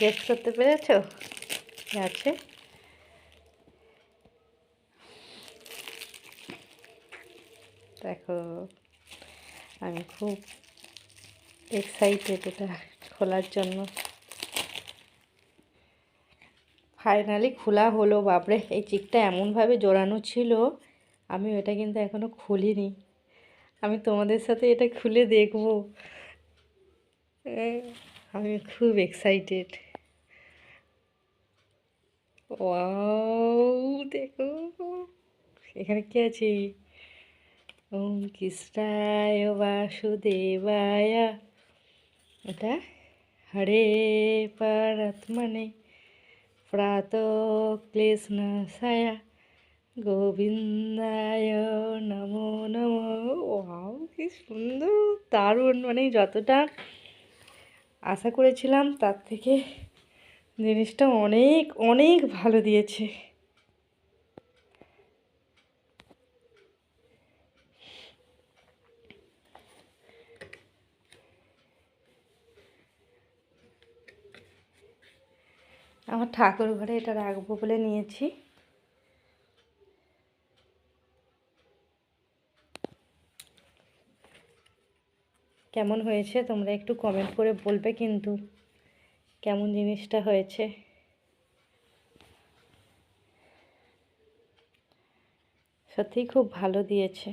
Guess করতে পেরেছো কি আছে? দেখো, আমি খুব এক্সাইটেড এটা খোলার জন্য। ফাইনালি খোলা হলো। বাপরে, এই চিকটা এমনভাবে জোড়ানো ছিল, আমি এটা কিন্তু এখনও খুলিনি। আমি তোমাদের সাথে এটা খুলে দেখব। আমি খুব এক্সাইটেড। ওয়াও, দেখো এখানে কি আছে? ওম কৃষ্ণায় বাসুদেবায়। এটা হরে পরাত্মনে প্রাত ক্লেশনাশায় গোবিন্দায় নমো নমো। ওয়াও, কি সুন্দর, দারুণ। মানে যতটা আশা করেছিলাম তার থেকে জিনিসটা অনেক অনেক ভালো দিয়েছে। আমার ঠাকুর ঘরে এটা রাখবো বলে নিয়েছি। কেমন হয়েছে তোমরা একটু কমেন্ট করে বলবে কিন্তু, কেমন জিনিসটা হয়েছে। সত্যিই খুব ভালো দিয়েছে।